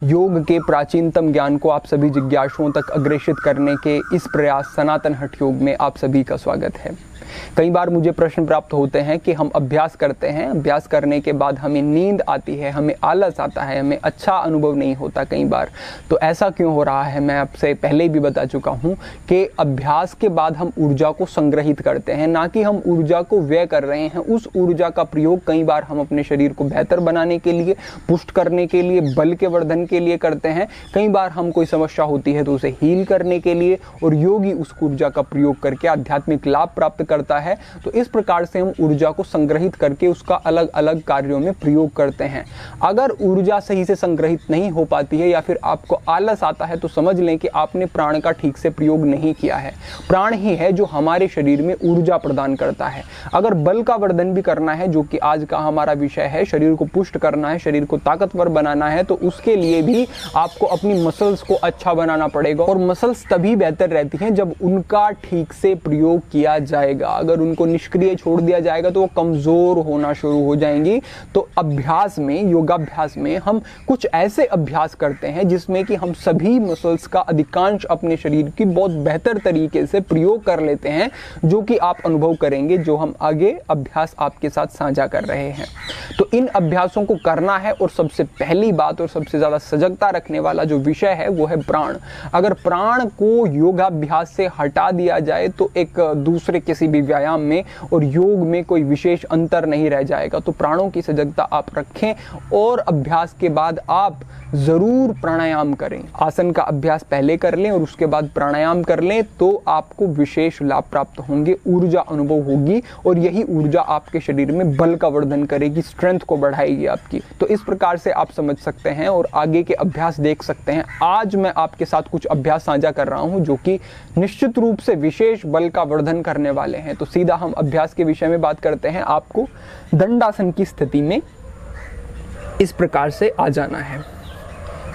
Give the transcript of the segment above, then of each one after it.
योग के प्राचीनतम ज्ञान को आप सभी जिज्ञासुओं तक अग्रेषित करने के इस प्रयास सनातन हठ योग में आप सभी का स्वागत है। कई बार मुझे प्रश्न प्राप्त होते हैं कि हम अभ्यास करते हैं, अभ्यास करने के बाद हमें नींद आती है, हमें आलस आता है, हमें अच्छा अनुभव नहीं होता कई बार। तो ऐसा क्यों हो रहा है? मैं आपसे पहले भी बता चुका हूं कि अभ्यास के बाद हम ऊर्जा को संग्रहित करते हैं, ना कि हम ऊर्जा को व्यय कर रहे हैं। उस ऊर्जा का प्रयोग कई बार हम अपने शरीर को बेहतर बनाने के लिए, पुष्ट करने के लिए, बल के वर्धन के लिए करते हैं। कई बार हम कोई समस्या होती है तो उसे हील करने के लिए, और योगी उस ऊर्जा का प्रयोग करके आध्यात्मिक लाभ प्राप्त करता है। तो इस प्रकार से हम ऊर्जा को संग्रहित करके उसका अलग अलग कार्यों में प्रयोग करते हैं। अगर ऊर्जा सही से संग्रहित नहीं हो पाती है या फिर आपको आलस आता है तो समझ लें कि आपने प्राण का ठीक से प्रयोग नहीं किया है। प्राण ही है जो हमारे शरीर में ऊर्जा प्रदान करता है। अगर बल का वर्धन भी करना है, जो कि आज का हमारा विषय है, शरीर को पुष्ट करना है, शरीर को ताकतवर बनाना है, तो उसके लिए भी आपको अपनी मसल्स को अच्छा बनाना पड़ेगा। और मसल्स तभी बेहतर रहती हैं जब उनका ठीक से प्रयोग किया जाएगा। अगर उनको निष्क्रिय छोड़ दिया जाएगा तो वो कमजोर होना शुरू हो जाएंगी। तो अभ्यास में, योगाभ्यास में हम कुछ ऐसे अभ्यास करते हैं जिसमें कि हम सभी मसल्स का अधिकांश अपने शरीर की बहुत बेहतर तरीके से प्रयोग कर लेते हैं, जो कि आप अनुभव करेंगे जो हम आगे अभ्यास आपके साथ साझा कर रहे हैं। तो इन अभ्यासों को करना है, और सबसे पहली बात और सबसे ज्यादा सजगता रखने वाला जो विषय है वो है प्राण। अगर प्राण को योगाभ्यास से हटा दिया जाए तो एक दूसरे किसी भी व्यायाम में और योग में कोई विशेष अंतर नहीं रह जाएगा। तो प्राणों की सजगता आप रखें, और अभ्यास के बाद आप जरूर प्राणायाम करें। आसन का अभ्यास पहले कर लें और उसके बाद प्राणायाम कर लें, तो आपको विशेष लाभ प्राप्त होंगे, ऊर्जा अनुभव होगी, और यही ऊर्जा आपके शरीर में बल का वर्धन करेगी, स्ट्रेंथ को बढ़ाएगी आपकी। तो इस प्रकार से आप समझ सकते हैं और आगे के अभ्यास देख सकते हैं। आज मैं आपके साथ कुछ अभ्यास साझा कर रहा हूं जो कि निश्चित रूप से विशेष बल का वर्धन करने वाले हैं। तो सीधा हम अभ्यास के विषय में बात करते हैं। आपको दंडासन की स्थिति में इस प्रकार से आ जाना है।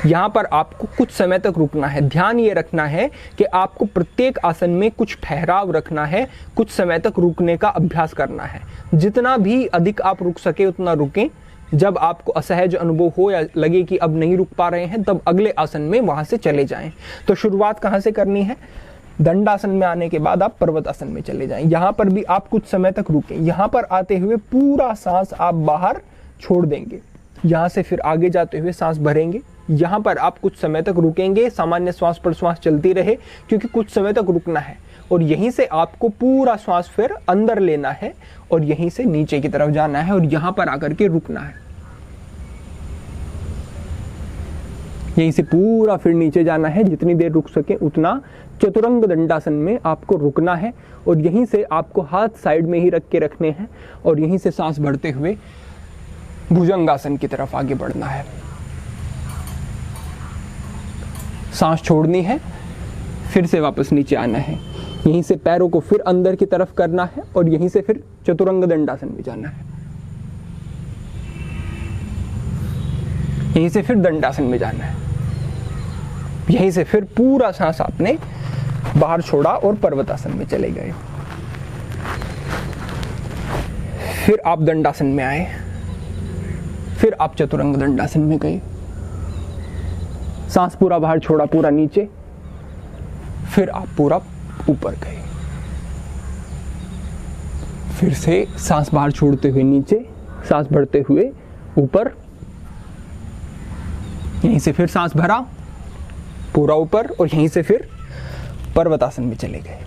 यहां पर आपको कुछ समय तक रुकना है। ध्यान ये रखना है कि आपको प्रत्येक आसन में कुछ ठहराव रखना है, कुछ समय तक रुकने का अभ्यास करना है। जितना भी अधिक आप रुक सके उतना रुकें। जब आपको असहज अनुभव हो या लगे कि अब नहीं रुक पा रहे हैं, तब अगले आसन में वहां से चले जाएं। तो शुरुआत कहां से करनी है? दंडासन में आने के बाद आप पर्वतासन में चले जाएं। यहां पर भी आप कुछ समय तक रुकें। यहां पर आते हुए पूरा सांस आप बाहर छोड़ देंगे। यहां से फिर आगे जाते हुए सांस भरेंगे। यहां पर आप कुछ समय तक रुकेंगे। सामान्य श्वास प्रश्वास चलती रहे, क्योंकि कुछ समय तक रुकना है। और यहीं से आपको पूरा श्वास फिर अंदर लेना है और यहीं से नीचे की तरफ जाना है और यहां पर आकर के रुकना है। यहीं से पूरा फिर नीचे जाना है। जितनी देर रुक सके उतना चतुरंग दंडासन में आपको रुकना है। और यहीं से आपको हाथ साइड में ही रख के रखने हैं और यहीं से सांस भरते हुए भुजंगासन की तरफ आगे बढ़ना है। सांस छोड़नी है, फिर से वापस नीचे आना है। यहीं से पैरों को फिर अंदर की तरफ करना है और यहीं से फिर चतुरंग दंडासन में जाना है। यहीं से फिर दंडासन में जाना है। यहीं से फिर पूरा सांस आपने बाहर छोड़ा और पर्वतासन में चले गए। फिर आप दंडासन में आए, फिर आप चतुरंग दंडासन में गए। सांस पूरा बाहर छोड़ा, पूरा नीचे, फिर आप पूरा ऊपर गए। फिर से सांस बाहर छोड़ते हुए नीचे, सांस भरते हुए ऊपर। यहीं से फिर सांस भरा, पूरा ऊपर, और यहीं से फिर पर्वतासन में चले गए।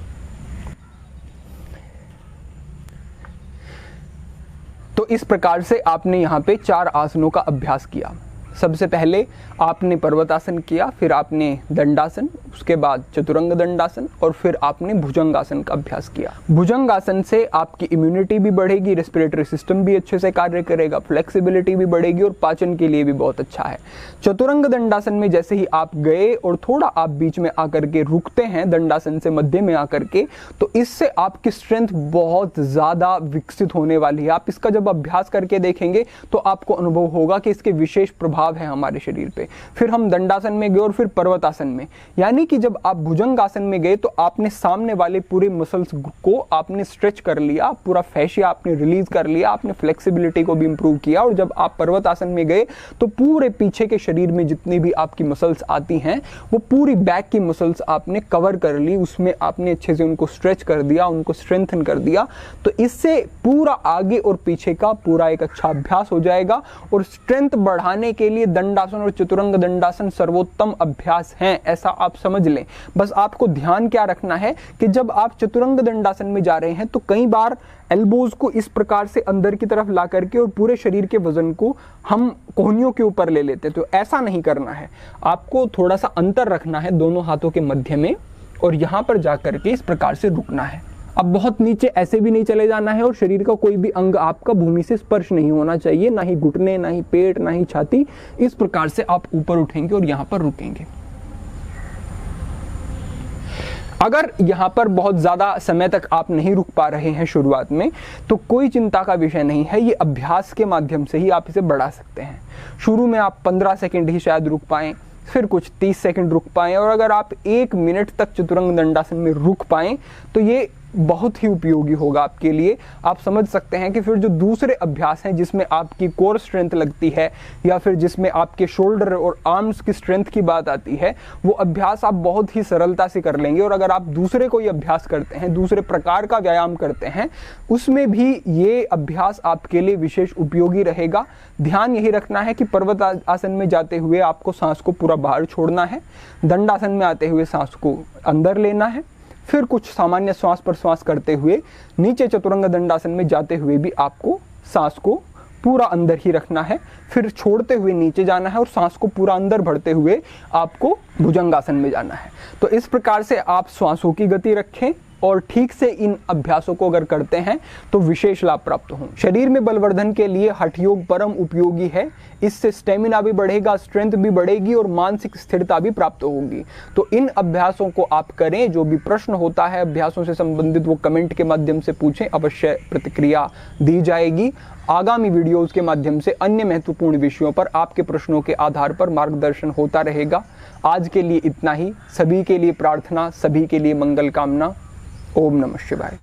तो इस प्रकार से आपने यहां पे 4 आसनों का अभ्यास किया। सबसे पहले आपने पर्वतासन किया, फिर आपने दंडासन, उसके बाद चतुरंग दंडासन, और फिर आपने भुजंगासन का अभ्यास किया। भुजंगासन से आपकी इम्यूनिटी भी बढ़ेगी, रेस्पिरेटरी सिस्टम भी अच्छे से कार्य करेगा, फ्लेक्सिबिलिटी भी बढ़ेगी और पाचन के लिए भी बहुत अच्छा है। चतुरंग दंडासन में जैसे ही आप गए और थोड़ा आप बीच में आकर के रुकते हैं, दंडासन से मध्य में आकर के, तो इससे आपकी स्ट्रेंथ बहुत ज्यादा विकसित होने वाली है। आप इसका जब अभ्यास करके देखेंगे तो आपको अनुभव होगा कि इसके विशेष प्रभाव प्रभाव है हमारे शरीर पे। फिर हम दंडासन में गए और फिर पर्वतासन में, यानी कि जब आप भुजंगासन में गए तो आपने सामने वाले पूरे मसल्स को आपने स्ट्रेच कर लिया, पूरा फैशिया आपने रिलीज कर लिया, आपने फ्लेक्सिबिलिटी को भी इंप्रूव किया। और जब आप पर्वतासन में गए तो पूरे पीछे के शरीर में जितनी भी आपकी मसल्स आती हैं वो पूरी बैक की मसल्स आपने कवर कर ली, उसमें आपने अच्छे से उनको स्ट्रेच कर दिया, उनको स्ट्रेंथन कर दिया। तो इससे पूरा आगे और पीछे का पूरा एक अच्छा अभ्यास हो जाएगा। और स्ट्रेंथ बढ़ाने के लिए दंडासन और चतुरंग दंडासन सर्वोत्तम अभ्यास हैं, ऐसा आप समझ लें। बस आपको ध्यान क्या रखना है कि जब आप चतुरंग दंडासन में जा रहे हैं तो कई बार एल्बोज को इस प्रकार से अंदर की तरफ ला करके और पूरे शरीर के वजन को हम कोहनियों के ऊपर ले लेते हैं, तो ऐसा नहीं करना है। आपको थोड़ा सा अंतर रखना है दोनों हाथों के मध्य में और यहां पर जाकर के इस प्रकार से रुकना है। अब बहुत नीचे ऐसे भी नहीं चले जाना है और शरीर का कोई भी अंग आपका भूमि से स्पर्श नहीं होना चाहिए, ना ही घुटने, ना ही पेट, ना ही छाती। इस प्रकार से आप ऊपर उठेंगे और यहां पर रुकेंगे। अगर यहाँ पर बहुत ज़्यादा समय तक आप नहीं रुक पा रहे हैं शुरुआत में, तो कोई चिंता का विषय नहीं है, ये अभ्यास के माध्यम से ही आप इसे बढ़ा सकते हैं। शुरू में आप 15 सेकंड ही शायद रुक पाएं, फिर कुछ 30 सेकंड रुक पाएं, और अगर आप 1 मिनट तक चतुरंग दंडासन में रुक पाएं तो ये बहुत ही उपयोगी होगा आपके लिए। आप समझ सकते हैं कि फिर जो दूसरे अभ्यास हैं जिसमें आपकी कोर स्ट्रेंथ लगती है या फिर जिसमें आपके शोल्डर और आर्म्स की स्ट्रेंथ की बात आती है, वो अभ्यास आप बहुत ही सरलता से कर लेंगे। और अगर आप दूसरे कोई अभ्यास करते हैं, दूसरे प्रकार का व्यायाम करते हैं, उसमें भी ये अभ्यास आपके लिए विशेष उपयोगी रहेगा। ध्यान यही रखना है कि पर्वत आसन में जाते हुए आपको सांस को पूरा बाहर छोड़ना है, दंडासन में आते हुए सांस को अंदर लेना है, फिर कुछ सामान्य श्वास प्रश्वास करते हुए नीचे चतुरंग दंडासन में जाते हुए भी आपको सांस को पूरा अंदर ही रखना है, फिर छोड़ते हुए नीचे जाना है और सांस को पूरा अंदर भरते हुए आपको भुजंगासन में जाना है। तो इस प्रकार से आप श्वासों की गति रखें और ठीक से इन अभ्यासों को अगर करते हैं तो विशेष लाभ प्राप्त हों। शरीर में बलवर्धन के लिए हठ योग परम उपयोगी है। इससे स्टेमिना भी बढ़ेगा, स्ट्रेंथ भी बढ़ेगी और मानसिक स्थिरता भी प्राप्त होगी। तो इन अभ्यासों को आप करें। जो भी प्रश्न होता है अभ्यासों से संबंधित वो कमेंट के माध्यम से पूछें, अवश्य प्रतिक्रिया दी जाएगी। आगामी वीडियोस के माध्यम से अन्य महत्वपूर्ण विषयों पर आपके प्रश्नों के आधार पर मार्गदर्शन होता रहेगा। आज के लिए इतना ही। सभी के लिए प्रार्थना, सभी के लिए मंगल कामना। ओम नमः शिवाय।